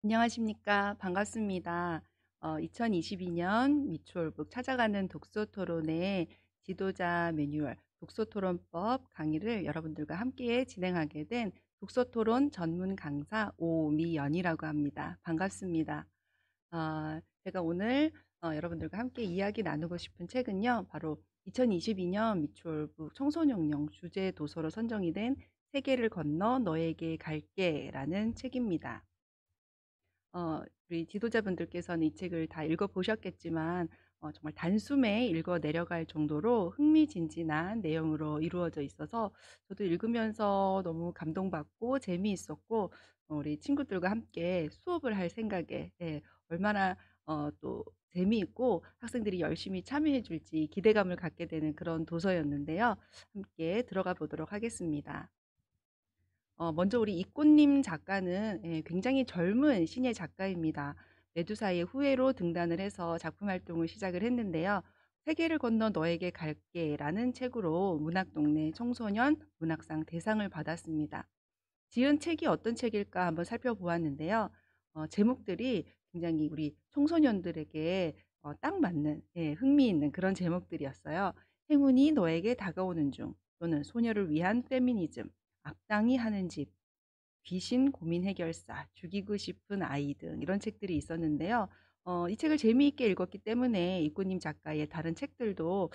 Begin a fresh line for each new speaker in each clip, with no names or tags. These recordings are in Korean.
안녕하십니까. 반갑습니다. 2022년 미추홀북 찾아가는 독서 토론의 지도자 매뉴얼 독서 토론법 강의를 여러분들과 함께 진행하게 된 독서 토론 전문 강사 오미연이라고 합니다. 반갑습니다. 제가 오늘 여러분들과 함께 이야기 나누고 싶은 책은요. 바로 2022년 미추홀북 청소년용 주제 도서로 선정이 된 세계를 건너 너에게 갈게라는 책입니다. 우리 지도자분들께서는 이 책을 다 읽어보셨겠지만 정말 단숨에 읽어 내려갈 정도로 흥미진진한 내용으로 이루어져 있어서 저도 읽으면서 너무 감동받고 재미있었고 우리 친구들과 함께 수업을 할 생각에 얼마나 또 재미있고 학생들이 열심히 참여해 줄지 기대감을 갖게 되는 그런 도서였는데요. 함께 들어가 보도록 하겠습니다. 먼저 우리 이꽃님 작가는 굉장히 젊은 신예 작가입니다. 메두사의 후예로 등단을 해서 작품 활동을 시작을 했는데요. 세계를 건너 너에게 갈게라는 책으로 문학동네 청소년 문학상 대상을 받았습니다. 지은 책이 어떤 책일까 한번 살펴보았는데요. 제목들이 굉장히 우리 청소년들에게 딱 맞는 흥미있는 그런 제목들이었어요. 행운이 너에게 다가오는 중 또는 소녀를 위한 페미니즘, 악당이 하는 집, 귀신 고민 해결사, 죽이고 싶은 아이 등 이런 책들이 있었는데요. 이 책을 재미있게 읽었기 때문에 이꽃님 작가의 다른 책들도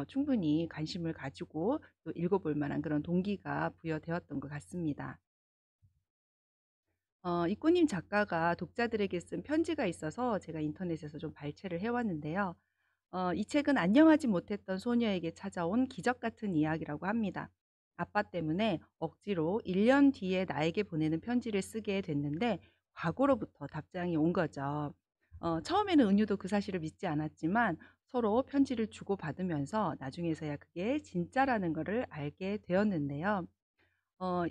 충분히 관심을 가지고 또 읽어볼 만한 그런 동기가 부여되었던 것 같습니다. 이꽃님 작가가 독자들에게 쓴 편지가 있어서 제가 인터넷에서 좀 발췌를 해왔는데요. 이 책은 안녕하지 못했던 소녀에게 찾아온 기적 같은 이야기라고 합니다. 아빠 때문에 억지로 1년 뒤에 나에게 보내는 편지를 쓰게 됐는데 과거로부터 답장이 온 거죠. 처음에는 은유도 그 사실을 믿지 않았지만 서로 편지를 주고받으면서 나중에서야 그게 진짜라는 거를 알게 되었는데요.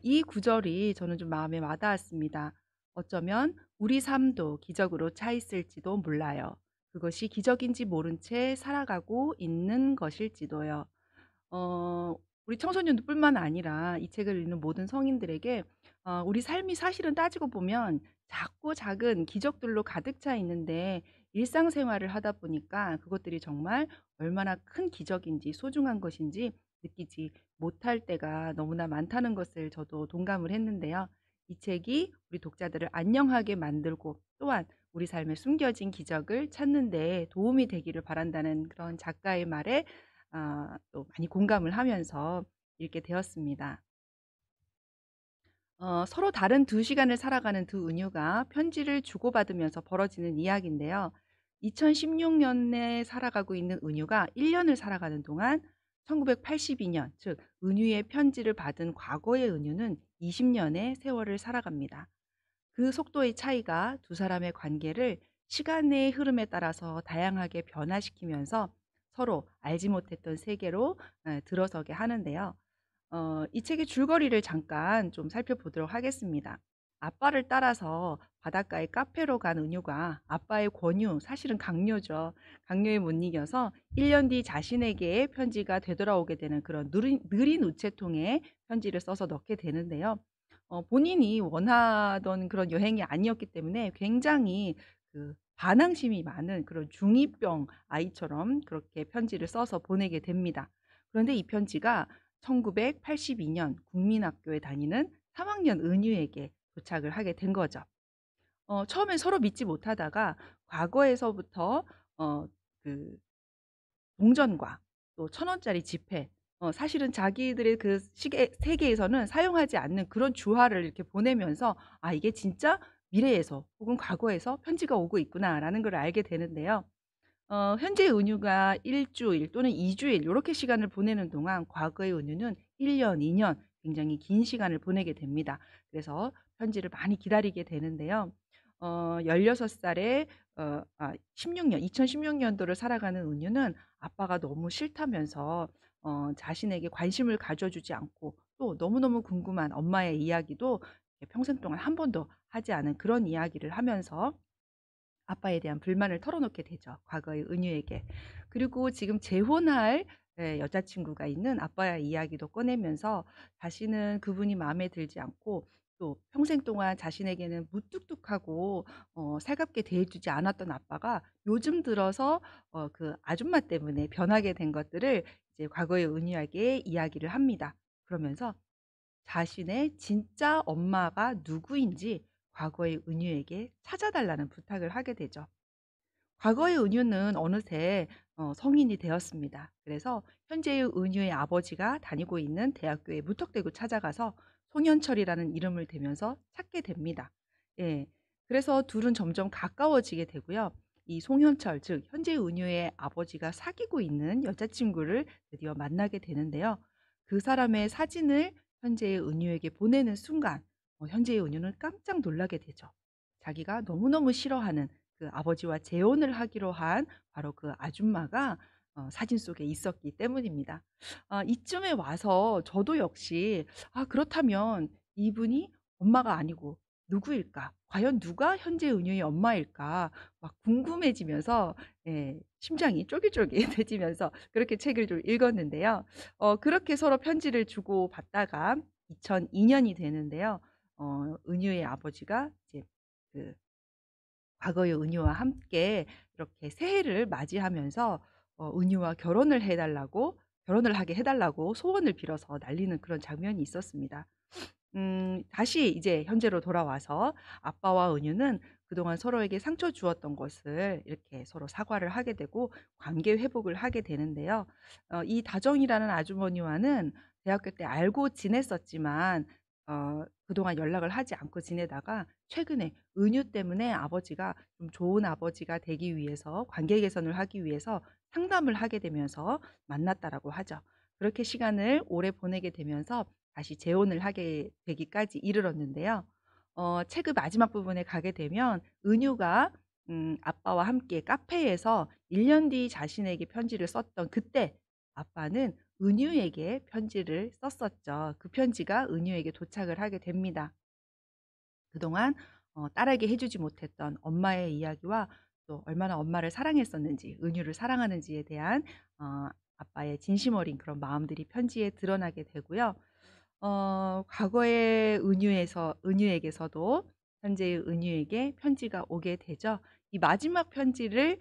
이 구절이 저는 좀 마음에 와닿았습니다. 어쩌면 우리 삶도 기적으로 차 있을지도 몰라요. 그것이 기적인지 모른 채 살아가고 있는 것일지도요. 어 우리 청소년들뿐만 아니라 이 책을 읽는 모든 성인들에게 우리 삶이 사실은 따지고 보면 작고 작은 기적들로 가득 차 있는데 일상생활을 하다 보니까 그것들이 정말 얼마나 큰 기적인지 소중한 것인지 느끼지 못할 때가 너무나 많다는 것을 저도 동감을 했는데요. 이 책이 우리 독자들을 안녕하게 만들고 또한 우리 삶에 숨겨진 기적을 찾는 데 도움이 되기를 바란다는 그런 작가의 말에 또 많이 공감을 하면서 읽게 되었습니다. 서로 다른 두 시간을 살아가는 두 은유가 편지를 주고받으면서 벌어지는 이야기인데요. 2016 년에 살아가고 있는 은유가 1 년을 살아가는 동안 1982 년 즉 은유의 편지를 받은 과거의 은유는 20 년의 세월을 살아갑니다. 그 속도의 차이가 두 사람의 관계를 시간의 흐름에 따라서 다양하게 변화시키면서 서로 알지 못했던 세계로 들어서게 하는데요. 이 책의 줄거리를 잠깐 좀 살펴보도록 하겠습니다. 아빠를 따라서 바닷가의 카페로 간 은유가 아빠의 권유, 사실은 강요죠. 강요에 못 이겨서 1년 뒤 자신에게 편지가 되돌아오게 되는 그런 느린 우체통에 편지를 써서 넣게 되는데요. 본인이 원하던 그런 여행이 아니었기 때문에 굉장히 그 반항심이 많은 그런 중2병 아이처럼 그렇게 편지를 써서 보내게 됩니다. 그런데 이 편지가 1982년 국민학교에 다니는 3 학년 은유에게 도착을 하게 된 거죠. 처음엔 서로 믿지 못하다가 과거에서부터 그 동전과 또 1,000원짜리 지폐 사실은 자기들의 그 시계 세계에서는 사용하지 않는 그런 주화를 이렇게 보내면서 '아 이게 진짜 미래에서 혹은 과거에서 편지가 오고 있구나.'라는 걸 알게 되는데요. 현재의 은유가 1 주일 또는 2 주일 요렇게 시간을 보내는 동안 과거의 은유는 1 년, 2년 굉장히 긴 시간을 보내게 됩니다. 그래서 편지를 많이 기다리게 되는데요. 16 살에 16년 2016 년도를 살아가는 은유는 아빠가 너무 싫다면서 자신에게 관심을 가져 주지 않고 또 너무너무 궁금한 엄마의 이야기도 평생 동안 한 번도 하지 않은 그런 이야기를 하면서 아빠에 대한 불만을 털어놓게 되죠, 과거의 은유에게. 그리고 지금 재혼할 여자친구가 있는 아빠의 이야기도 꺼내면서 자신은 그분이 마음에 들지 않고 또 평생 동안 자신에게는 무뚝뚝하고 살갑게 대해주지 않았던 아빠가 요즘 들어서 그 아줌마 때문에 변하게 된 것들을 이제 과거의 은유에게 이야기를 합니다. 그러면서 자신의 진짜 엄마가 누구인지 과거의 은유에게 찾아달라는 부탁을 하게 되죠. 과거의 은유는 어느새 성인이 되었습니다. 그래서 현재의 은유의 아버지가 다니고 있는 대학교에 무턱대고 찾아가서 송현철이라는 이름을 대면서 찾게 됩니다. 예. 그래서 둘은 점점 가까워지게 되고요. 이 송현철, 즉 현재의 은유의 아버지가 사귀고 있는 여자친구를 드디어 만나게 되는데요. 그 사람의 사진을 현재의 은유에게 보내는 순간 현재의 은유는 깜짝 놀라게 되죠. 자기가 너무너무 싫어하는 그 아버지와 재혼을 하기로 한 바로 그 아줌마가 사진 속에 있었기 때문입니다. 이쯤에 와서 저도 역시 '아 그렇다면 이분이 엄마가 아니고 누구일까? 과연 누가 현재 은유의 엄마일까?' 막 궁금해지면서 예 심장이 쫄깃쫄깃해지면서 그렇게 책을 좀 읽었는데요. 그렇게 서로 편지를 주고받다가 2002 년이 되는데요. 은유의 아버지가 이제 그 과거의 은유와 함께 이렇게 새해를 맞이하면서 은유와 결혼을 하게 해 달라고 소원을 빌어서 날리는 그런 장면이 있었습니다. 다시 이제 현재로 돌아와서 아빠와 은유는 그동안 서로에게 상처 주었던 것을 이렇게 서로 사과를 하게 되고 관계 회복을 하게 되는데요. 이 다정이라는 아주머니와는 대학교 때 알고 지냈었지만 그동안 연락을 하지 않고 지내다가 최근에 은유 때문에 아버지가 좀 좋은 아버지가 되기 위해서 관계 개선을 하기 위해서 상담을 하게 되면서 만났다라고 하죠. 그렇게 시간을 오래 보내게 되면서 다시 재혼을 하게 되기까지 이르렀는데요. 책의 마지막 부분에 가게 되면 은유가 아빠와 함께 카페에서 1년 뒤 자신에게 편지를 썼던 그때 아빠는 은유에게 편지를 썼었죠. 그 편지가 은유에게 도착을 하게 됩니다. 그동안 딸에게 해 주지 못했던 엄마의 이야기와 또 얼마나 엄마를 사랑했었는지 은유를 사랑하는지에 대한 아빠의 진심 어린 그런 마음들이 편지에 드러나게 되고요. 과거의 은유에게서도 현재의 은유에게 편지가 오게 되죠. 이 마지막 편지를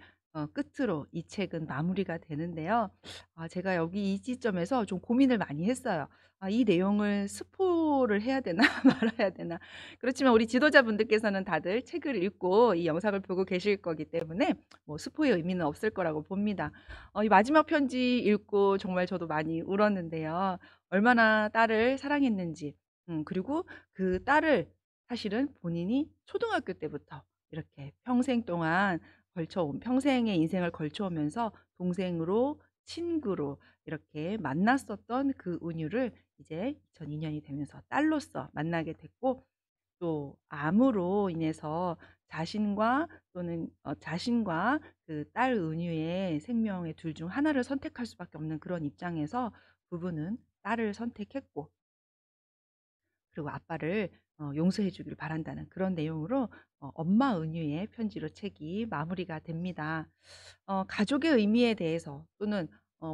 끝으로 이 책은 마무리가 되는데요. 제가 여기 이 시점에서 좀 고민을 많이 했어요. '아 이 내용을 스포를 해야 되나 말아야 되나.' 그렇지만 우리 지도자분들께서는 다들 책을 읽고 이 영상을 보고 계실 거기 때문에 뭐 스포의 의미는 없을 거라고 봅니다. 이 마지막 편지 읽고 정말 저도 많이 울었는데요. 얼마나 딸을 사랑했는지 그리고 그 딸을 사실은 본인이 초등학교 때부터 이렇게 평생 동안 평생의 인생을 걸쳐 오면서 동생으로 친구로 이렇게 만났었던 그 은유를 이제 2002 년이 되면서 딸로서 만나게 됐고 또 암으로 인해서 자신과 또는 자신과 그 딸 은유의 생명의 둘 중 하나를 선택할 수밖에 없는 그런 입장에서 부부는 딸을 선택했고 그리고 아빠를 용서해 주기를 바란다는 그런 내용으로 엄마 은유의 편지로 책이 마무리가 됩니다. 가족의 의미에 대해서 또는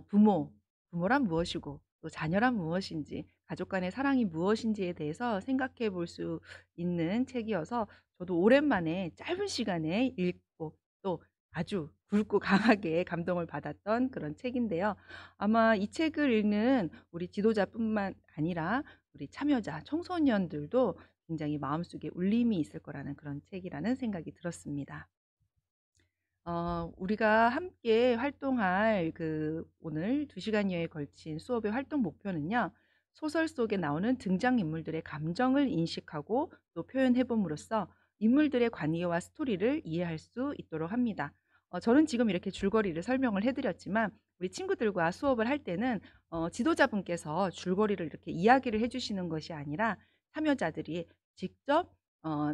부모란 무엇이고 또 자녀란 무엇인지 가족 간의 사랑이 무엇인지에 대해서 생각해 볼 수 있는 책이어서 저도 오랜만에 짧은 시간에 읽고 또 아주 굵고 강하게 감동을 받았던 그런 책인데요. 아마 이 책을 읽는 우리 지도자뿐만 아니라 우리 참여자, 청소년들도 굉장히 마음속에 울림이 있을 거라는 그런 책이라는 생각이 들었습니다. 우리가 함께 활동할 그 오늘 2 시간여에 걸친 수업의 활동 목표는요. 소설 속에 나오는 등장인물들의 감정을 인식하고 또 표현해 봄으로써 인물들의 관계와 스토리를 이해할 수 있도록 합니다. 저는 지금 이렇게 줄거리를 설명을 해 드렸지만 우리 친구들과 수업을 할 때는 지도자분께서 줄거리를 이렇게 이야기를 해 주시는 것이 아니라 참여자들이 직접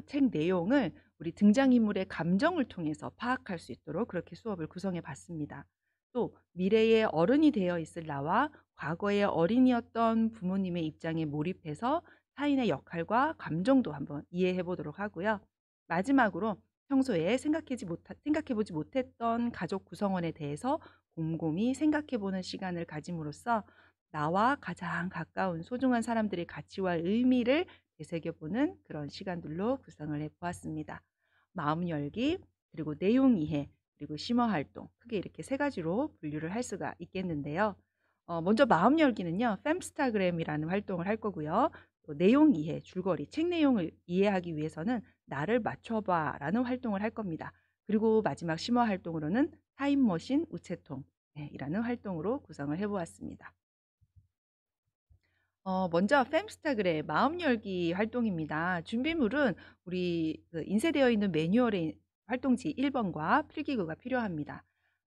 책 내용을 우리 등장인물의 감정을 통해서 파악할 수 있도록 그렇게 수업을 구성해 봤습니다. 또 미래의 어른이 되어 있을 나와 과거의 어린이였던 부모님의 입장에 몰입해서 타인의 역할과 감정도 한번 이해해 보도록 하고요. 마지막으로 평소에 생각해 보지 못했던 가족 구성원에 대해서 곰곰이 생각해 보는 시간을 가짐으로써 나와 가장 가까운 소중한 사람들의 가치와 의미를 되새겨보는 그런 시간들로 구성을 해보았습니다. 마음 열기, 그리고 내용 이해, 그리고 심화 활동, 크게 이렇게 세 가지로 분류를 할 수가 있겠는데요. 먼저 마음 열기는요, fem스타그램이라는 활동을 할 거고요. 또 내용 이해, 줄거리, 책 내용을 이해하기 위해서는 나를 맞춰봐라는 활동을 할 겁니다. 그리고 마지막 심화 활동으로는 타임머신 우체통 이라는 활동으로 구성을 해보았습니다. 먼저 fem스타그램 마음 열기 활동입니다. 준비물은 우리 인쇄되어 있는 매뉴얼의 활동지 1번과 필기구가 필요합니다.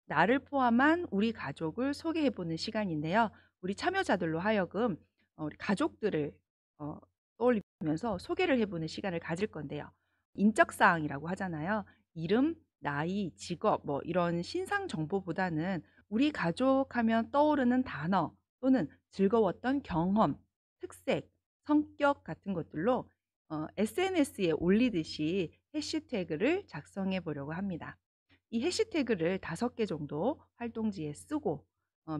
나를 포함한 우리 가족을 소개해보는 시간인데요. 우리 참여자들로 하여금 우리 가족들을 어, 떠올리면서 소개를 해보는 시간을 가질 건데요. 인적사항이라고 하잖아요. 이름, 나이, 직업 뭐 이런 신상 정보보다는 우리 가족 하면 떠오르는 단어 또는 즐거웠던 경험, 특색, 성격 같은 것들로 SNS에 올리듯이 해시태그를 작성해 보려고 합니다. 이 해시태그를 5개 정도 활동지에 쓰고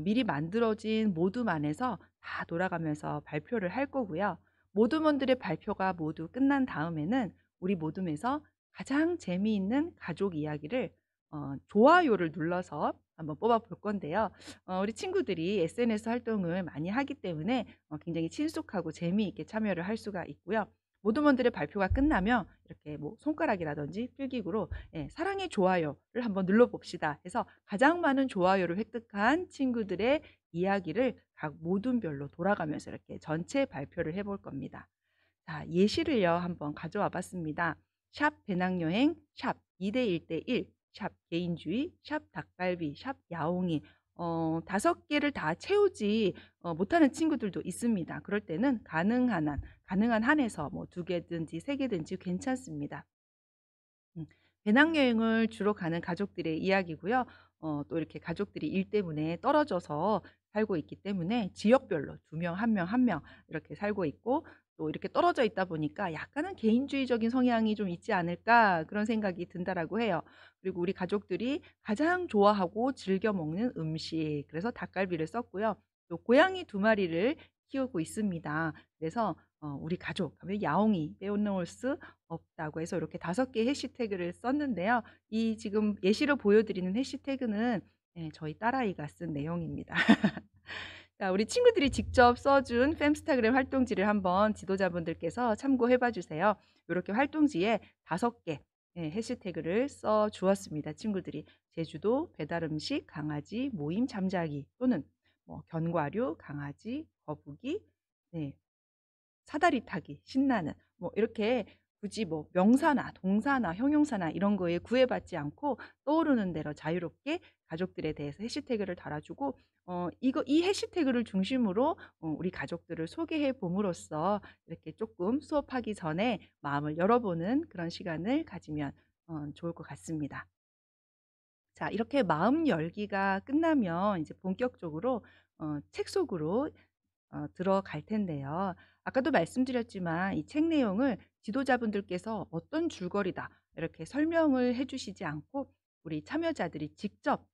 미리 만들어진 모둠안에서 다 돌아가면서 발표를 할 거고요. 모둠원들의 발표가 모두 끝난 다음에는 우리 모둠에서 가장 재미있는 가족 이야기를 좋아요를 눌러서 한번 뽑아 볼 건데요. 우리 친구들이 SNS 활동을 많이 하기 때문에 굉장히 친숙하고 재미있게 참여를 할 수가 있고요. 모둠원들의 발표가 끝나면 이렇게 뭐 손가락이라든지 필기구로 사랑의 좋아요를 한번 눌러봅시다 해서 가장 많은 좋아요를 획득한 친구들의 이야기를 각 모둠별로 돌아가면서 이렇게 전체 발표를 해볼 겁니다. 자, 예시를요 한번 가져와 봤습니다. 샵 배낭여행, 샵 2대 1대1, 샵 개인주의, 샵 닭갈비, 샵 야옹이 5개를 다 채우지 못하는 친구들도 있습니다. 그럴 때는 가능한 한에서 뭐 2개든지 3개든지 괜찮습니다. 배낭여행을 주로 가는 가족들의 이야기고요. 또 이렇게 가족들이 일 때문에 떨어져서 살고 있기 때문에 지역별로 2명, 1명, 1명 이렇게 살고 있고 또 이렇게 떨어져 있다 보니까 약간은 개인주의적인 성향이 좀 있지 않을까 그런 생각이 든다라고 해요. 그리고 우리 가족들이 가장 좋아하고 즐겨 먹는 음식 그래서 닭갈비를 썼고요. 또 고양이 2마리를 키우고 있습니다. 그래서 우리 가족 하면 야옹이 빼놓을 수 없다고 해서 이렇게 5개 해시태그를 썼는데요. 이 지금 예시로 보여드리는 해시태그는 저희 딸아이가 쓴 내용입니다. 자, 우리 친구들이 직접 써준 fem스타그램 활동지를 한번 지도자분들께서 참고해 봐 주세요. 이렇게 활동지에 5개 해시태그를 써 주었습니다. 친구들이 제주도, 배달음식, 강아지, 모임 잠자기 또는 뭐 견과류, 강아지, 거북이, 네, 사다리 타기, 신나는 뭐 이렇게 굳이 뭐 명사나 동사나 형용사나 이런 거에 구애받지 않고 떠오르는 대로 자유롭게 가족들에 대해서 해시태그를 달아주고 이 해시태그를 중심으로 우리 가족들을 소개해 봄으로써 이렇게 조금 수업하기 전에 마음을 열어보는 그런 시간을 가지면 좋을 것 같습니다. 자, 이렇게 마음 열기가 끝나면 이제 본격적으로 책 속으로 들어갈 텐데요. 아까도 말씀드렸지만 이 책 내용을 지도자분들께서 어떤 줄거리다 이렇게 설명을 해 주시지 않고 우리 참여자들이 직접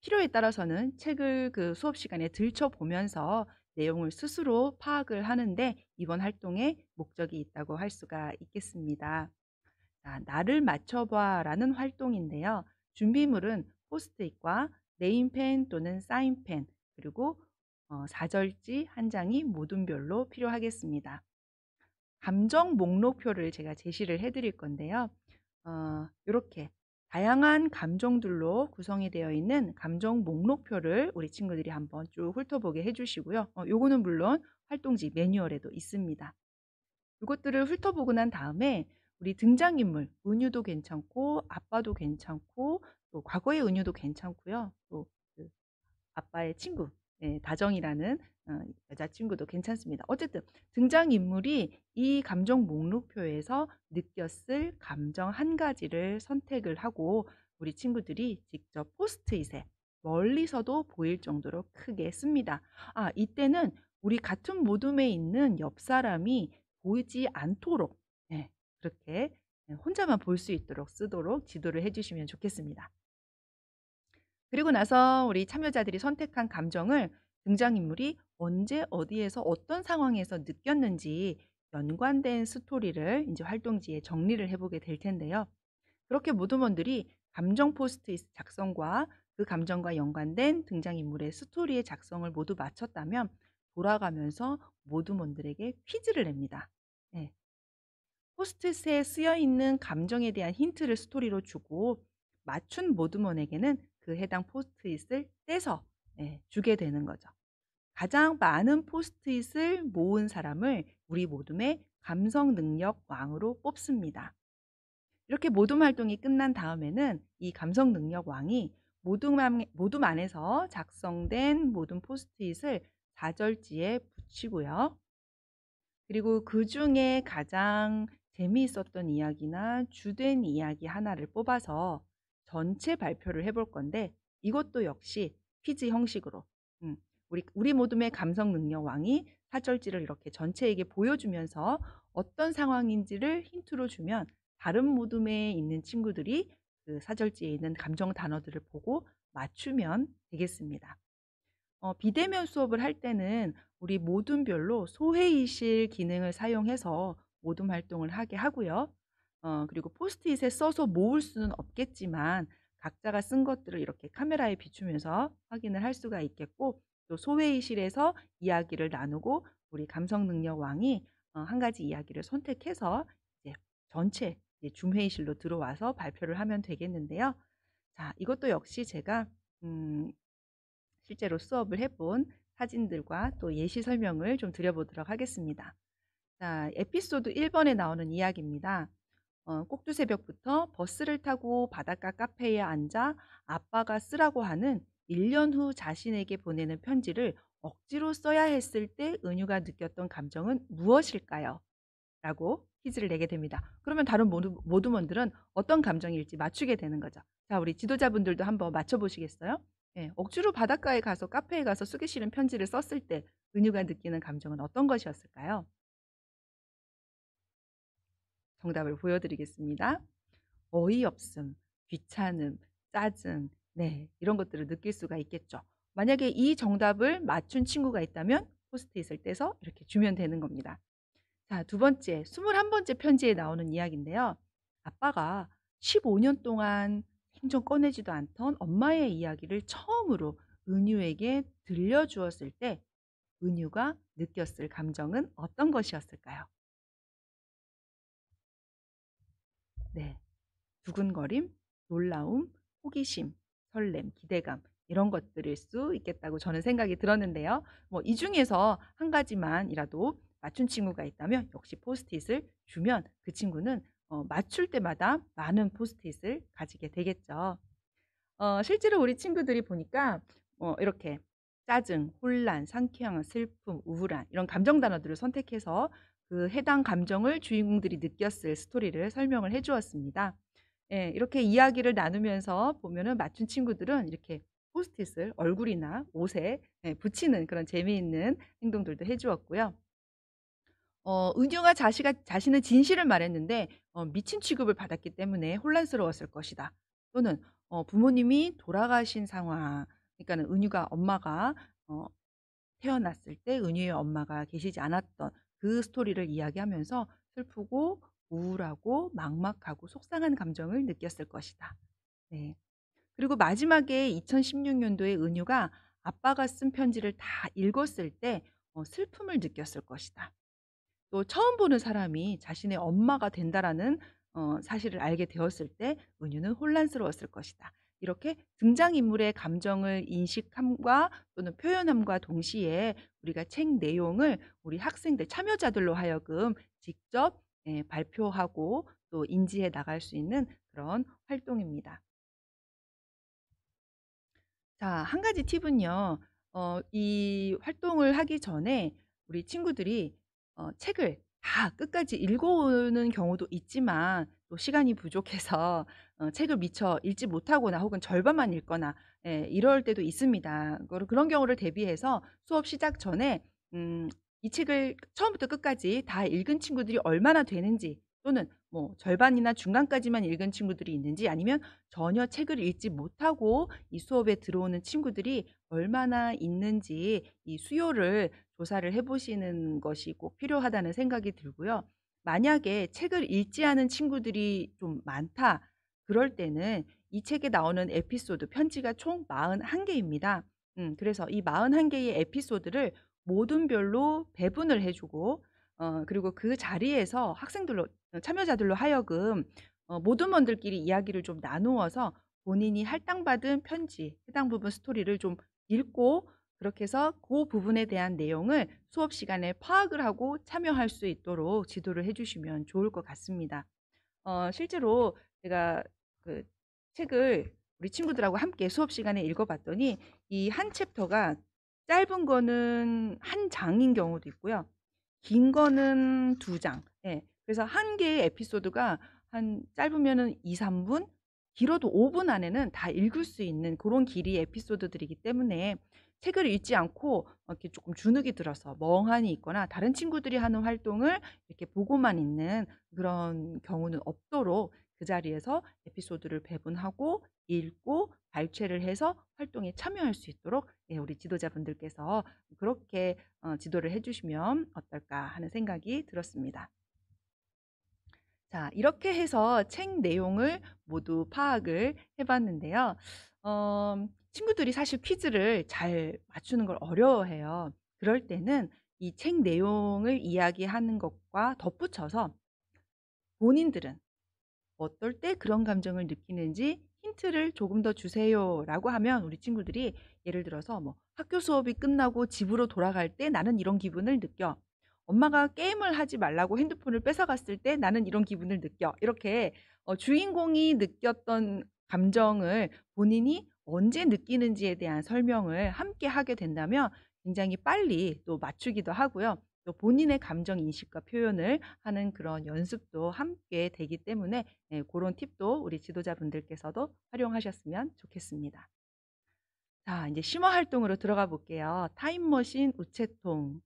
필요에 따라서는 책을 그 수업 시간에 들춰보면서 내용을 스스로 파악을 하는데 이번 활동에 목적이 있다고 할 수가 있겠습니다. 자, 나를 맞춰봐라는 활동인데요. 준비물은 포스트잇과 네임펜 또는 사인펜 그리고 사절지 한 장이 모둠별로 필요하겠습니다. 감정 목록표를 제가 제시를 해드릴 건데요. 이렇게 다양한 감정들로 구성이 되어 있는 감정 목록표를 우리 친구들이 한번 쭉 훑어보게 해주시고요. 요거는 물론 활동지 매뉴얼에도 있습니다. 이것들을 훑어보고 난 다음에 우리 등장인물, 은유도 괜찮고 아빠도 괜찮고 또 과거의 은유도 괜찮고요. 또그 아빠의 친구, 다정이라는 여자친구도 괜찮습니다. 어쨌든 등장인물이 이 감정 목록표에서 느꼈을 감정 한 가지를 선택을 하고 우리 친구들이 직접 포스트잇에 멀리서도 보일 정도로 크게 씁니다. 아, 이때는 우리 같은 모둠에 있는 옆 사람이 보이지 않도록 그렇게 혼자만 볼 수 있도록 쓰도록 지도를 해주시면 좋겠습니다. 그리고 나서 우리 참여자들이 선택한 감정을 등장인물이 언제 어디에서 어떤 상황에서 느꼈는지 연관된 스토리를 이제 활동지에 정리를 해보게 될 텐데요. 그렇게 모두먼들이 감정 포스트잇 작성과 그 감정과 연관된 등장인물의 스토리의 작성을 모두 마쳤다면 돌아가면서 모두먼들에게 퀴즈를 냅니다. 네. 포스트잇에 쓰여 있는 감정에 대한 힌트를 스토리로 주고 맞춘 모두먼에게는 그 해당 포스트잇을 떼서 주게 되는 거죠. 가장 많은 포스트잇을 모은 사람을 우리 모둠의 감성 능력 왕으로 뽑습니다. 이렇게 모둠 활동이 끝난 다음에는 이 감성 능력 왕이 모둠 안에서 작성된 모든 포스트잇을 사절지에 붙이고요. 그리고 그 중에 가장 재미있었던 이야기나 주된 이야기 하나를 뽑아서 전체 발표를 해볼 건데 이것도 역시 퀴즈 형식으로 우리 모둠의 감성 능력 왕이 사절지를 이렇게 전체에게 보여주면서 어떤 상황인지를 힌트로 주면 다른 모둠에 있는 친구들이 그 사절지에 있는 감정 단어들을 보고 맞추면 되겠습니다. 비대면 수업을 할 때는 우리 모둠별로 소회의실 기능을 사용해서 모둠 활동을 하게 하고요. 그리고 포스트잇에 써서 모을 수는 없겠지만 각자가 쓴 것들을 이렇게 카메라에 비추면서 확인을 할 수가 있겠고 또 소회의실에서 이야기를 나누고 우리 감성 능력 왕이 한 가지 이야기를 선택해서 이제 전체 이제 줌 회의실로 들어와서 발표를 하면 되겠는데요. 자, 이것도 역시 제가 실제로 수업을 해본 사진들과 또 예시 설명을 좀 드려보도록 하겠습니다. 자, 에피소드 1번에 나오는 이야기입니다. 꼭두새벽부터 버스를 타고 바닷가 카페에 앉아 아빠가 쓰라고 하는 1년 후 자신에게 보내는 편지를 억지로 써야 했을 때 은유가 느꼈던 감정은 무엇일까요? 라고 퀴즈를 내게 됩니다. 그러면 다른 모두먼들은 어떤 감정일지 맞추게 되는 거죠. 자, 우리 지도자분들도 한번 맞춰보시겠어요? 네, 억지로 바닷가에 가서 카페에 가서 쓰기 싫은 편지를 썼을 때 은유가 느끼는 감정은 어떤 것이었을까요? 정답을 보여드리겠습니다. 어이없음, 귀찮음, 짜증, 네, 이런 것들을 느낄 수가 있겠죠. 만약에 이 정답을 맞춘 친구가 있다면 포스트잇을 떼서 이렇게 주면 되는 겁니다. 자, 두 번째, 21번째 편지에 나오는 이야기인데요. 아빠가 15년 동안 생전 꺼내지도 않던 엄마의 이야기를 처음으로 은유에게 들려주었을 때 은유가 느꼈을 감정은 어떤 것이었을까요? 네, 두근거림, 놀라움, 호기심, 설렘, 기대감 이런 것들일 수 있겠다고 저는 생각이 들었는데요. 뭐 이 중에서 한 가지만이라도 맞춘 친구가 있다면 역시 포스트잇을 주면 그 친구는 맞출 때마다 많은 포스트잇을 가지게 되겠죠. 실제로 우리 친구들이 보니까 이렇게 짜증, 혼란, 상쾌함, 슬픔, 우울한 이런 감정 단어들을 선택해서 그 해당 감정을 주인공들이 느꼈을 스토리를 설명을 해 주었습니다. 예, 이렇게 이야기를 나누면서 보면은 맞춘 친구들은 이렇게 포스트잇을 얼굴이나 옷에 붙이는 그런 재미있는 행동들도 해 주었고요. 은유가 자신은 진실을 말했는데 미친 취급을 받았기 때문에 혼란스러웠을 것이다. 또는 부모님이 돌아가신 상황, 그러니까는 은유가 엄마가 태어났을 때 은유의 엄마가 계시지 않았던 그 스토리를 이야기하면서 슬프고 우울하고 막막하고 속상한 감정을 느꼈을 것이다. 네. 그리고 마지막에 2016년도에 은유가 아빠가 쓴 편지를 다 읽었을 때 슬픔을 느꼈을 것이다. 또 처음 보는 사람이 자신의 엄마가 된다라는 사실을 알게 되었을 때 은유는 혼란스러웠을 것이다. 이렇게 등장인물의 감정을 인식함과 또는 표현함과 동시에 우리가 책 내용을 우리 학생들, 참여자들로 하여금 직접 발표하고 또 인지해 나갈 수 있는 그런 활동입니다. 자, 한 가지 팁은요. 이 활동을 하기 전에 우리 친구들이 책을 다 끝까지 읽어오는 경우도 있지만 또 시간이 부족해서 책을 미처 읽지 못하거나 혹은 절반만 읽거나 이럴 때도 있습니다. 그런 경우를 대비해서 수업 시작 전에 이 책을 처음부터 끝까지 다 읽은 친구들이 얼마나 되는지 또는 뭐 절반이나 중간까지만 읽은 친구들이 있는지, 아니면 전혀 책을 읽지 못하고 이 수업에 들어오는 친구들이 얼마나 있는지 이 수요를 조사를 해 보시는 것이 꼭 필요하다는 생각이 들고요. 만약에 책을 읽지 않은 친구들이 좀 많다, 그럴 때는 이 책에 나오는 에피소드 편지가 총 41 개입니다. 그래서 이 41 개의 에피소드를 모둠별로 배분을 해 주고, 그리고 그 자리에서 학생들로, 참여자들로 하여금 모둠원들끼리 이야기를 좀 나누어서 본인이 할당받은 편지, 해당 부분 스토리를 좀 읽고, 그렇게 해서 그 부분에 대한 내용을 수업 시간에 파악을 하고 참여할 수 있도록 지도를 해 주시면 좋을 것 같습니다. 실제로 제가 그 책을 우리 친구들하고 함께 수업 시간에 읽어 봤더니 이 한 챕터가 짧은 거는 한 장인 경우도 있고요. 긴 거는 두 장. 예. 그래서 한 개의 에피소드가 한 짧으면은 2-3 분, 길어도 5분 안에는 다 읽을 수 있는 그런 길이의 에피소드들이기 때문에 책을 읽지 않고 이렇게 조금 주눅이 들어서 멍하니 있거나 다른 친구들이 하는 활동을 이렇게 보고만 있는 그런 경우는 없도록 그 자리에서 에피소드를 배분하고 읽고 발췌를 해서 활동에 참여할 수 있도록, 예, 우리 지도자분들께서 그렇게 지도를 해 주시면 어떨까 하는 생각이 들었습니다. 자, 이렇게 해서 책 내용을 모두 파악을 해 봤는데요. 친구들이 사실 퀴즈를 잘 맞추는 걸 어려워해요. 그럴 때는 이 책 내용을 이야기하는 것과 덧붙여서 본인들은 어떨 때 그런 감정을 느끼는지 힌트를 조금 더 주세요라고 하면, 우리 친구들이 예를 들어서 뭐 학교 수업이 끝나고 집으로 돌아갈 때 나는 이런 기분을 느껴. 엄마가 게임을 하지 말라고 핸드폰을 뺏어갔을 때 나는 이런 기분을 느껴. 이렇게 주인공이 느꼈던 감정을 본인이 언제 느끼는지에 대한 설명을 함께 하게 된다면 굉장히 빨리 또 맞추기도 하고요. 또 본인의 감정 인식과 표현을 하는 그런 연습도 함께 되기 때문에, 예, 고런 팁도 우리 지도자분들께서도 활용하셨으면 좋겠습니다. 자, 이제 심화 활동으로 들어가 볼게요. 타임머신, 우체통.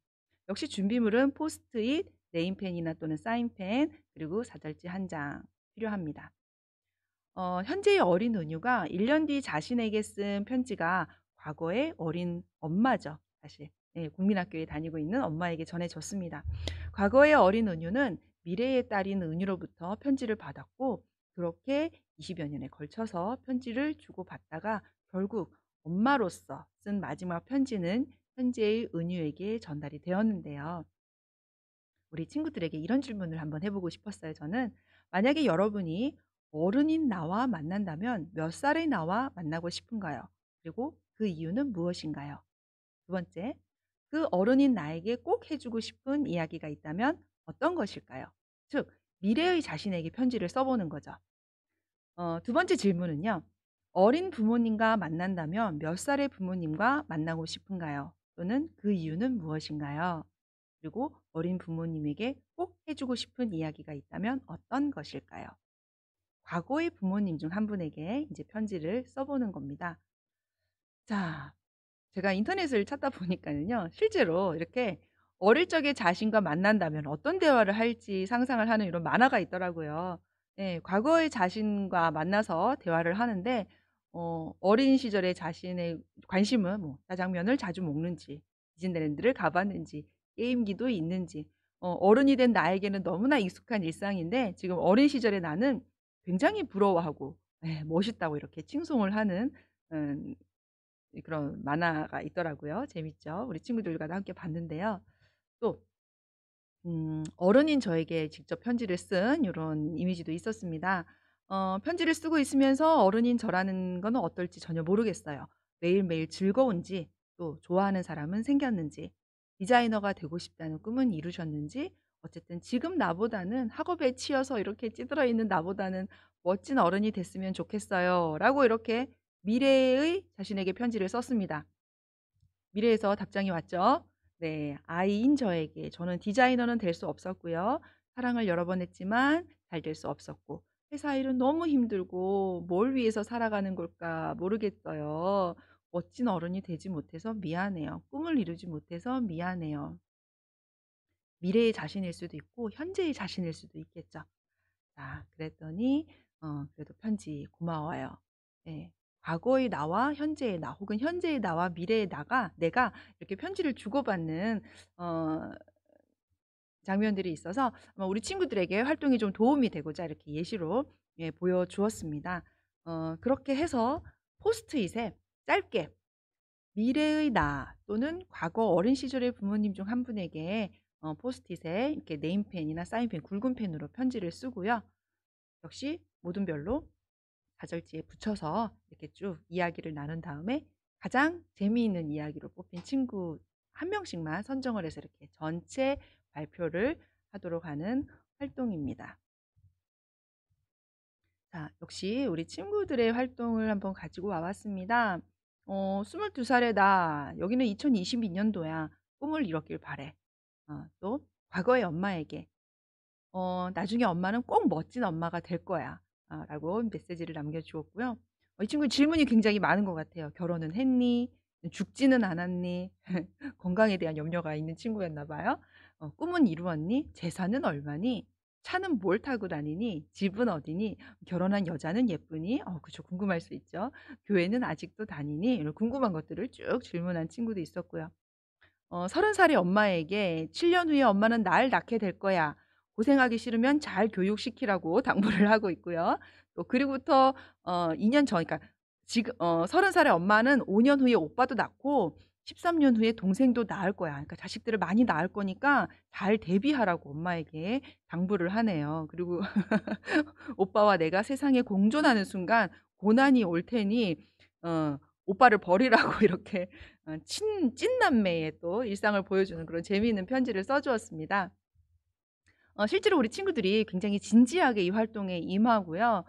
역시 준비물은 포스트잇, 네임펜이나 또는 사인펜, 그리고 사절지 한 장 필요합니다. 현재의 어린 은유가 1년 뒤 자신에게 쓴 편지가 과거의 어린 엄마죠, 사실. 예, 국민학교에 다니고 있는 엄마에게 전해졌습니다. 과거의 어린 은유는 미래의 딸인 은유로부터 편지를 받았고, 그렇게 20여 년에 걸쳐서 편지를 주고받다가 결국 엄마로서 쓴 마지막 편지는 현재의 은유에게 전달이 되었는데요. 우리 친구들에게 이런 질문을 한번 해보고 싶었어요, 저는. 만약에 여러분이 어른인 나와 만난다면 몇 살의 나와 만나고 싶은가요? 그리고 그 이유는 무엇인가요? 두 번째, 그 어른인 나에게 꼭 해주고 싶은 이야기가 있다면 어떤 것일까요? 즉, 미래의 자신에게 편지를 써보는 거죠. 두 번째 질문은요. 어린 부모님과 만난다면 몇 살의 부모님과 만나고 싶은가요? 또는 그 이유는 무엇인가요? 그리고 어린 부모님에게 꼭 해주고 싶은 이야기가 있다면 어떤 것일까요? 과거의 부모님 중 한 분에게 이제 편지를 써보는 겁니다. 자, 제가 인터넷을 찾다 보니까는요, 실제로 이렇게 어릴 적의 자신과 만난다면 어떤 대화를 할지 상상을 하는 이런 만화가 있더라고요. 예, 과거의 자신과 만나서 대화를 하는데, 어린 시절의 자신의 관심은 뭐 짜장면을 자주 먹는지, 디즈니랜드를 가봤는지, 게임기도 있는지, 어른이 된 나에게는 너무나 익숙한 일상인데 지금 어린 시절의 나는 굉장히 부러워하고, 예, 멋있다고 이렇게 칭송을 하는 음, 그런 만화가 있더라고요. 재밌죠. 우리 친구들과도 함께 봤는데요. 또 어른인 저에게 직접 편지를 쓴 이런 이미지도 있었습니다. 편지를 쓰고 있으면서 어른인 저라는 거는 어떨지 전혀 모르겠어요. 매일매일 즐거운지, 또 좋아하는 사람은 생겼는지, 디자이너가 되고 싶다는 꿈은 이루셨는지, 어쨌든 지금 나보다는 학업에 치여서 이렇게 찌들어 있는 나보다는 멋진 어른이 됐으면 좋겠어요라고 이렇게 미래의 자신에게 편지를 썼습니다. 미래에서 답장이 왔죠. 네. 아이인 저에게 저는 디자이너는 될 수 없었고요. 사랑을 여러 번 했지만 잘 될 수 없었고, 회사 일은 너무 힘들고 뭘 위해서 살아가는 걸까 모르겠어요. 멋진 어른이 되지 못해서 미안해요. 꿈을 이루지 못해서 미안해요. 미래의 자신일 수도 있고 현재의 자신일 수도 있겠죠. 자, 그랬더니 그래도 편지 고마워요. 예. 과거의 나와 현재의 나 혹은 현재의 나와 미래의 나가 내가 이렇게 편지를 주고받는 어 장면들이 있어서 아마 우리 친구들에게 활동이 좀 도움이 되고자 이렇게 예시로 보여 주었습니다. 그렇게 해서 포스트잇에 짧게 미래의 나 또는 과거 어린 시절의 부모님 중 한 분에게 포스트잇에 이렇게 네임펜이나 사인펜, 굵은 펜으로 편지를 쓰고요. 역시 모든 별로 좌절지에 붙여서 이렇게 쭉 이야기를 나눈 다음에 가장 재미있는 이야기로 뽑힌 친구 한 명씩만 선정을 해서 이렇게 전체 발표를 하도록 하는 활동입니다. 자, 역시 우리 친구들의 활동을 한번 가지고 와 봤습니다. 22살의 나, 여기는 2022년도야. 꿈을 이뤘길 바래. 또 과거의 엄마에게 나중에 엄마는 꼭 멋진 엄마가 될 거야. 라고 메시지를 남겨주었고요. 이 친구 질문이 굉장히 많은 것 같아요. 결혼은 했니? 죽지는 않았니? 건강에 대한 염려가 있는 친구였나 봐요. 꿈은 이루었니? 재산은 얼마니? 차는 뭘 타고 다니니? 집은 어디니? 결혼한 여자는 예쁘니? 그죠. 궁금할 수 있죠. 교회는 아직도 다니니? 이런 궁금한 것들을 쭉 질문한 친구도 있었고요. 30살의 엄마에게 "7년 후에 엄마는 날 낳게 될 거야. 고생하기 싫으면 잘 교육시키라."고 당부를 하고 있고요. 또 그리고부터 2년 전, 그러니까 지금 30 살의 엄마는 5년 후에 오빠도 낳고 13년 후에 동생도 낳을 거야. 그러니까 자식들을 많이 낳을 거니까 잘 대비하라고 엄마에게 당부를 하네요. 그리고 "오빠와 내가 세상에 공존하는 순간 고난이 올 테니 어 오빠를 버리라고." 이렇게 친 찐남매의 또 일상을 보여주는 그런 재미있는 편지를 써 주었습니다. 실제로 우리 친구들이 굉장히 진지하게 이 활동에 임하고요.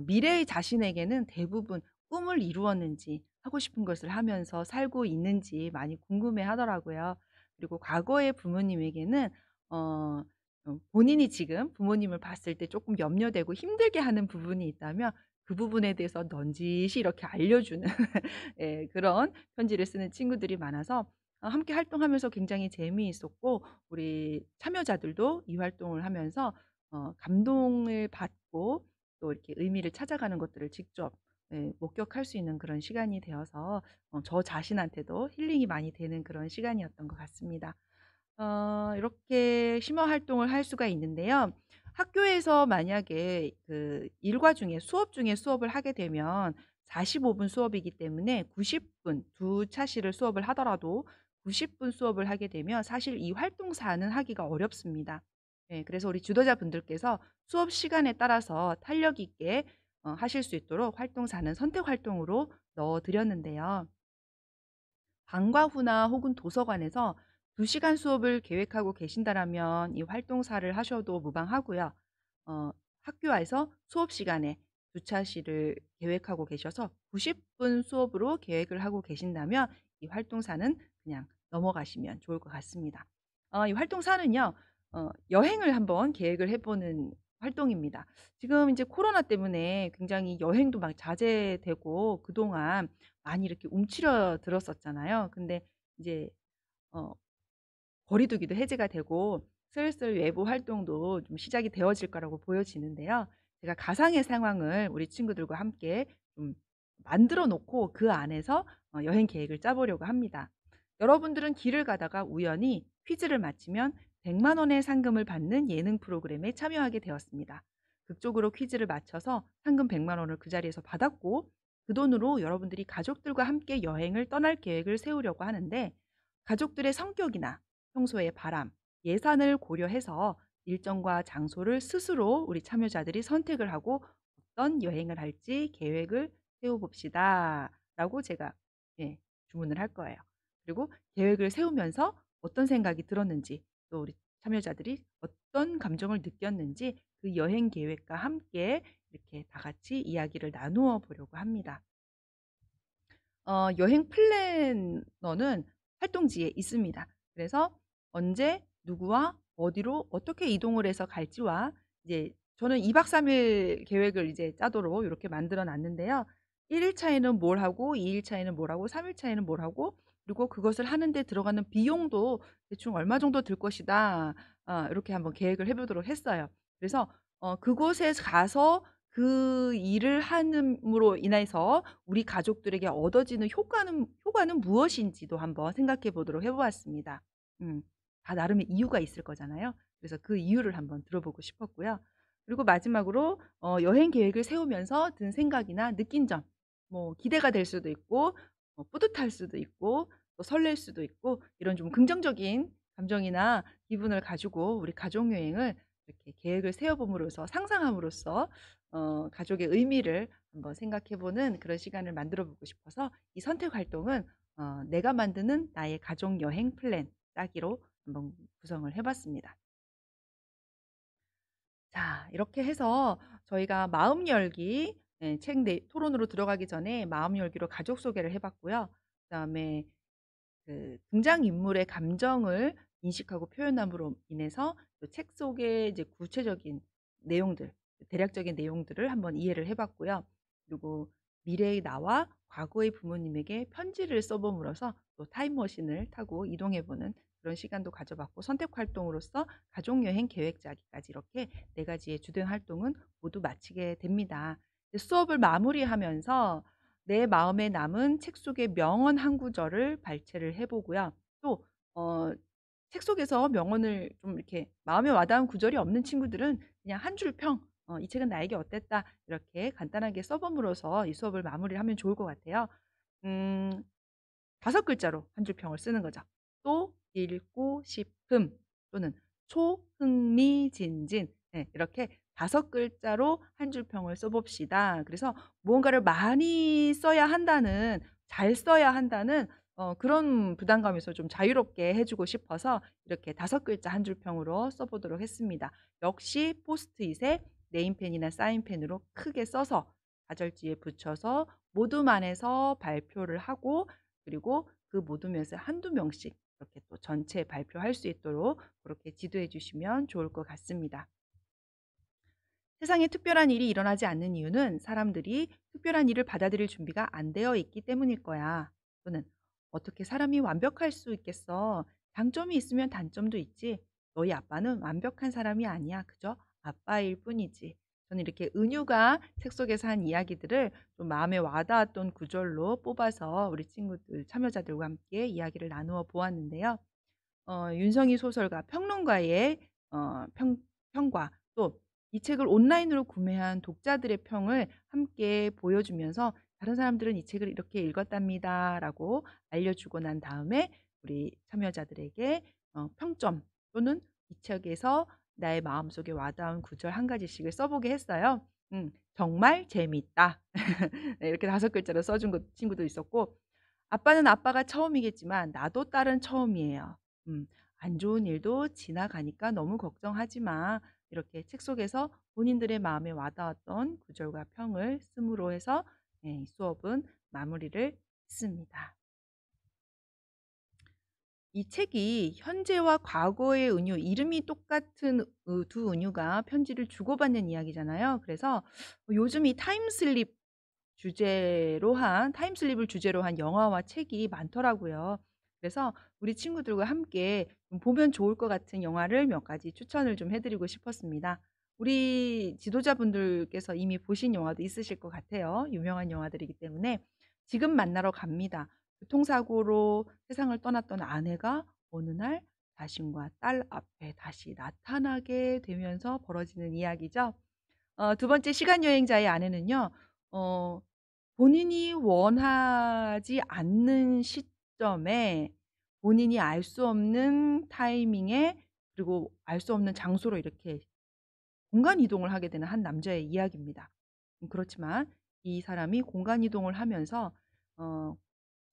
미래의 자신에게는 대부분 꿈을 이루었는지, 하고 싶은 것을 하면서 살고 있는지 많이 궁금해 하더라고요. 그리고 과거의 부모님에게는 어 본인이 지금 부모님을 봤을 때 조금 염려되고 힘들게 하는 부분이 있다면 그 부분에 대해서 넌지시 이렇게 알려주는 예, 그런 편지를 쓰는 친구들이 많아서 함께 활동하면서 굉장히 재미있었고, 우리 참여자들도 이 활동을 하면서 감동을 받고 또 이렇게 의미를 찾아가는 것들을 직접 목격할 수 있는 그런 시간이 되어서 저 자신한테도 힐링이 많이 되는 그런 시간이었던 것 같습니다. 이렇게 심화 활동을 할 수가 있는데요. 학교에서 만약에 그 일과 중에 수업 중에 수업을 하게 되면 45분 수업이기 때문에 90분 두 차시를 수업을 하더라도 90분 수업을 하게 되면 사실 이 활동 사는 하기가 어렵습니다. 그래서 우리 지도자분들께서 수업 시간에 따라서 탄력 있게 하실 수 있도록 활동 사는 선택 활동으로 넣어 드렸는데요. 방과 후나 혹은 도서관에서 2 시간 수업을 계획하고 계신다라면 이 활동사를 하셔도 무방하고요. 어 학교에서 수업 시간에 두 차시를 계획하고 계셔서 90분 수업으로 계획을 하고 계신다면 이 활동사는 그냥 넘어가시면 좋을 것 같습니다. 이 활동사는요. 여행을 한번 계획을 해 보는 활동입니다. 지금 이제 코로나 때문에 굉장히 여행도 막 자제되고 그동안 많이 이렇게 움츠러들었었잖아요. 근데 이제 어 거리두기도 해제가 되고 슬슬 외부 활동도 좀 시작이 되어질 거라고 보여지는데요. 제가 가상의 상황을 우리 친구들과 함께 좀 만들어 놓고 그 안에서 여행 계획을 짜 보려고 합니다. 여러분들은 길을 가다가 우연히 퀴즈를 맞히면 100만 원의 상금을 받는 예능 프로그램에 참여하게 되었습니다. 극적으로 퀴즈를 맞춰서 상금 100만 원을 그 자리에서 받았고, 그 돈으로 여러분들이 가족들과 함께 여행을 떠날 계획을 세우려고 하는데, 가족들의 성격이나 평소의 바람, 예산을 고려해서 일정과 장소를 스스로 우리 참여자들이 선택을 하고 어떤 여행을 할지 계획을 세워 봅시다라고 제가 주문을 할 거예요. 그리고 계획을 세우면서 어떤 생각이 들었는지, 또 우리 참여자들이 어떤 감정을 느꼈는지 그 여행 계획과 함께 이렇게 다 같이 이야기를 나누어 보려고 합니다. 여행 플래너는 활동지에 있습니다. 그래서 언제 누구와 어디로 어떻게 이동을 해서 갈지와, 이제 저는 2박 3일 계획을 이제 짜도록 이렇게 만들어 놨는데요. 1일 차에는 뭘 하고 2일 차에는 뭘 하고 3일 차에는 뭘 하고, 그리고 그것을 하는 데 들어가는 비용도 대충 얼마 정도 들 것이다. 이렇게 한번 계획을 해 보도록 했어요. 그래서 그곳에 가서 그 일을 함으로 인해서 우리 가족들에게 얻어지는 효과는 무엇인지도 한번 생각해 보도록 해 보았습니다. 음. 다 나름의 이유가 있을 거잖아요. 그래서 그 이유를 한번 들어보고 싶었고요. 그리고 마지막으로 여행 계획을 세우면서 든 생각이나 느낀 점, 뭐 기대가 될 수도 있고 뿌듯할 수도 있고 또 설렐 수도 있고 이런 좀 긍정적인 감정이나 기분을 가지고 우리 가족 여행을 이렇게 계획을 세워 봄으로써 상상함으로써 가족의 의미를 한번 생각해 보는 그런 시간을 만들어 보고 싶어서 이 선택 활동은 내가 만드는 나의 가족 여행 플랜 짜기로 한번 구성을 해 봤습니다. 자, 이렇게 해서 저희가 마음 열기, 예, 책 토론으로 들어가기 전에 마음 열기로 가족 소개를 해 봤고요. 그다음에 그 등장인물의 감정을 인식하고 표현함으로 인해서 그 책 속의 이제 구체적인 내용들, 대략적인 내용들을 한번 이해를 해 봤고요. 그리고 미래의 나와 과거의 부모님에게 편지를 써 봄으로써 또 타임머신을 타고 이동해 보는 그런 시간도 가져 봤고, 선택 활동으로서 가족 여행 계획 짜기까지 이렇게 4 가지의 주된 활동은 모두 마치게 됩니다. 이제 수업을 마무리하면서 내 마음에 남은 책 속의 명언 한 구절을 발췌를 해 보고요. 또 어 책 속에서 명언을 좀 이렇게 마음에 와닿은 구절이 없는 친구들은 그냥 한 줄 평, '이 책은 나에게 어땠다.' 이렇게 간단하게 써 봄으로써 이 수업을 마무리를 하면 좋을 것 같아요. 음 5 글자로 한 줄 평을 쓰는 거죠. "또 읽고 싶음." 또는 "초흥미진진." 네, 이렇게 5 글자로 한 줄 평을 써 봅시다. 그래서 무언가를 많이 써야 한다는, 잘 써야 한다는 그런 부담감에서 좀 자유롭게 해 주고 싶어서 이렇게 5 글자 한 줄 평으로 써 보도록 했습니다. 역시 포스트잇에 네임펜이나 사인펜으로 크게 써서 좌절지에 붙여서 모둠안에서 발표를 하고, 그리고 그 모둠에서 한두 명씩 이렇게 또 전체 발표할 수 있도록 그렇게 지도해 주시면 좋을 것 같습니다. 세상에 특별한 일이 일어나지 않는 이유는 사람들이 특별한 일을 받아들일 준비가 안 되어 있기 때문일 거야. 또는 어떻게 사람이 완벽할 수 있겠어? 장점이 있으면 단점도 있지. 너희 아빠는 완벽한 사람이 아니야. 그저 아빠일 뿐이지. 저는 이렇게 은유가 책 속에서 한 이야기들을 좀 마음에 와닿았던 구절로 뽑아서 우리 친구들, 참여자들과 함께 이야기를 나누어 보았는데요. 윤성희 소설가 평론가의 평과 또 이 책을 온라인으로 구매한 독자들의 평을 함께 보여주면서 "다른 사람들은 이 책을 이렇게 읽었답니다."라고 알려주고 난 다음에 우리 참여자들에게 평점 또는 이 책에서 나의 마음속에 와닿은 구절 한 가지씩을 써 보게 했어요. "정말 재미있다." 네, 이렇게 5 글자로 써준 친구도 있었고, "아빠는 아빠가 처음이겠지만 나도 딸은 처음이에요. 음, 안 좋은 일도 지나가니까 너무 걱정하지 마." 이렇게 책 속에서 본인들의 마음에 와닿았던 구절과 평을 씀으로 해서 이 수업은 마무리를 했습니다. 이 책이 현재와 과거의 은유, 이름이 똑같은 두 은유가 편지를 주고받는 이야기잖아요. 그래서 요즘 이 타임슬립을 주제로 한 영화와 책이 많더라고요. 그래서 우리 친구들과 함께 좀 보면 좋을 것 같은 영화를 몇 가지 추천을 좀 해 드리고 싶었습니다. 우리 지도자분들께서 이미 보신 영화도 있으실 것 같아요. 유명한 영화들이기 때문에. 지금 만나러 갑니다. 교통사고로 세상을 떠났던 아내가 어느 날 자신과 딸 앞에 다시 나타나게 되면서 벌어지는 이야기죠. 두 번째, 시간 여행자의 아내는요. 어 본인이 원하지 않는 시점에 본인이 알 수 없는 타이밍에 그리고 알 수 없는 장소로 이렇게 공간 이동을 하게 되는 한 남자의 이야기입니다. 그렇지만 이 사람이 공간 이동을 하면서 어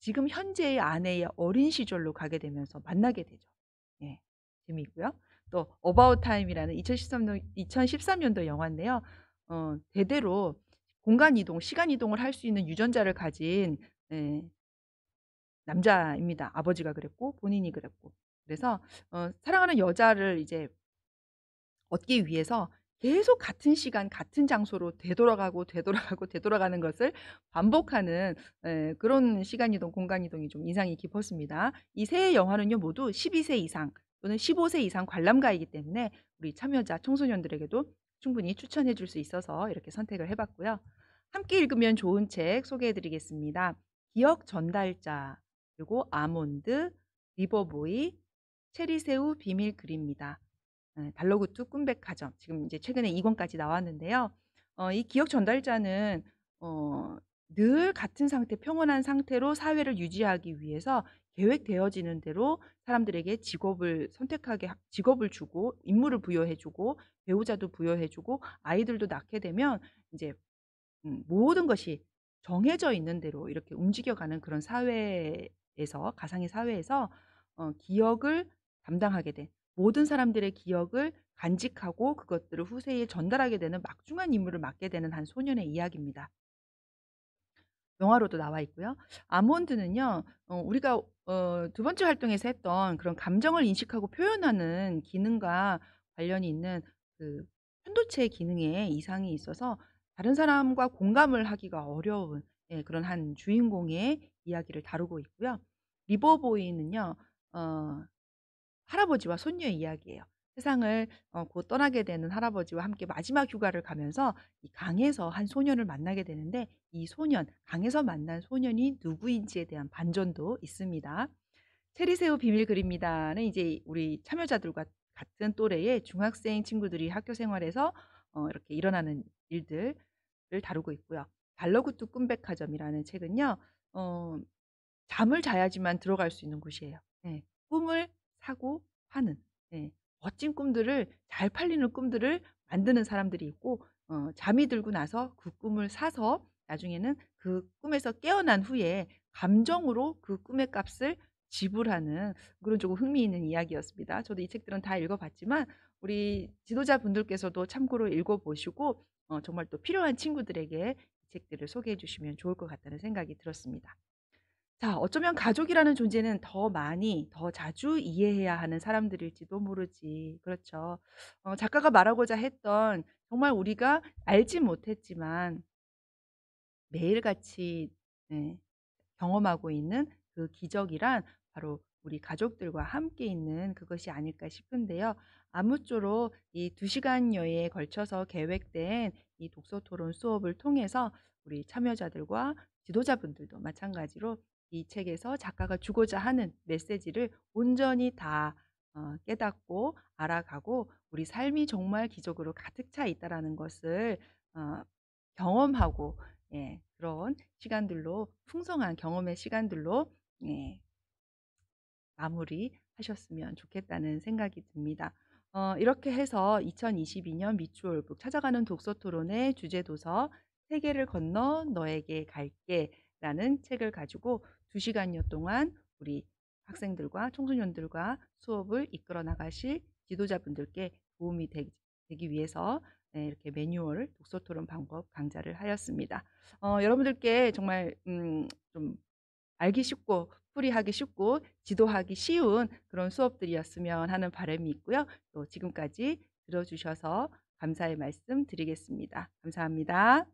지금 현재의 아내의 어린 시절로 가게 되면서 만나게 되죠. 예. 재미있고요. 또 어바웃 타임이라는 2013 년도 영화인데요. 대대로 공간 이동, 시간 이동을 할 수 있는 유전자를 가진 예 남자입니다. 아버지가 그랬고 본인이 그랬고. 그래서 사랑하는 여자를 이제 얻기 위해서 계속 같은 시간 같은 장소로 되돌아가고, 되돌아가고, 되돌아가는 것을 반복하는 그런 시간 이동, 공간 이동이 좀 인상이 깊었습니다. 이 세 영화는요 모두 12세 이상 또는 15세 이상 관람가이기 때문에 우리 참여자 청소년들에게도 충분히 추천해 줄 수 있어서 이렇게 선택을 해 봤고요. 함께 읽으면 좋은 책 소개해 드리겠습니다. 기억 전달자, 그리고 아몬드, 리버보이, 체리새우 비밀 글입니다. 달러구트 꿈백화점. 지금 이제 최근에 2 권까지 나왔는데요. 이 기억 전달자는 어 늘 같은 상태, 평온한 상태로 사회를 유지하기 위해서 계획되어지는 대로 사람들에게 직업을 선택하게 직업을 주고 임무를 부여해 주고 배우자도 부여해 주고 아이들도 낳게 되면 이제 모든 것이 정해져 있는 대로 이렇게 움직여가는 그런 사회에서, 가상의 사회에서 기억을 담당하게 된, 모든 사람들의 기억을 간직하고 그것들을 후세에 전달하게 되는 막중한 임무를 맡게 되는 한 소년의 이야기입니다. 영화로도 나와 있고요. 아몬드는요. 우리가 두 번째 활동에서 했던 그런 감정을 인식하고 표현하는 기능과 관련이 있는 그 편도체 기능에 이상이 있어서 다른 사람과 공감을 하기가 어려운, 예, 그런 한 주인공의 이야기를 다루고 있고요. 리버보이는요. 어 할아버지와 손녀의 이야기예요. 세상을 곧 떠나게 되는 할아버지와 함께 마지막 휴가를 가면서 이 강에서 한 소년을 만나게 되는데, 이 소년, 강에서 만난 소년이 누구인지에 대한 반전도 있습니다. 체리새우 비밀 그립니다는 이제 우리 참여자들과 같은 또래의 중학생 친구들이 학교 생활에서 이렇게 일어나는 일들을 다루고 있고요. 달러구트 꿈백화점이라는 책은요. 어 잠을 자야지만 들어갈 수 있는 곳이에요. 예. 꿈을 사고 파는, 예, 멋진 꿈들을, 잘 팔리는 꿈들을 만드는 사람들이 있고, 잠이 들고 나서 그 꿈을 사서 나중에는 그 꿈에서 깨어난 후에 감정으로 그 꿈의 값을 지불하는 그런 조금 흥미있는 이야기였습니다. 저도 이 책들은 다 읽어 봤지만 우리 지도자분들께서도 참고로 읽어 보시고 정말 또 필요한 친구들에게 이 책들을 소개해 주시면 좋을 것 같다는 생각이 들었습니다. 자, 어쩌면 가족이라는 존재는 더 많이, 더 자주 이해해야 하는 사람들일지도 모르지. 그렇죠. 작가가 말하고자 했던, 정말 우리가 알지 못했지만 매일같이, 네, 경험하고 있는 그 기적이란 바로 우리 가족들과 함께 있는 그것이 아닐까 싶은데요. 아무쪼록 이 2시간여에 걸쳐서 계획된 이 독서 토론 수업을 통해서 우리 참여자들과 지도자분들도 마찬가지로 이 책에서 작가가 주고자 하는 메시지를 온전히 다 깨닫고 알아가고 우리 삶이 정말 기적으로 가득 차 있다라는 것을 어 경험하고, 예, 그런 시간들로, 풍성한 경험의 시간들로, 예, 마무리하셨으면 좋겠다는 생각이 듭니다. 이렇게 해서 2022년 미추홀북 찾아가는 독서 토론의 주제 도서 세계를 건너 너에게 갈게라는 책을 가지고 2시간여 동안 우리 학생들과 청소년들과 수업을 이끌어 나가실 지도자분들께 도움이 되기 위해서, 네, 이렇게 매뉴얼 독서 토론 방법 강좌를 하였습니다. 여러분들께 정말 좀 알기 쉽고 풀이하기 쉽고 지도하기 쉬운 그런 수업들이었으면 하는 바람이 있고요. 또 지금까지 들어주셔서 감사의 말씀 드리겠습니다. 감사합니다.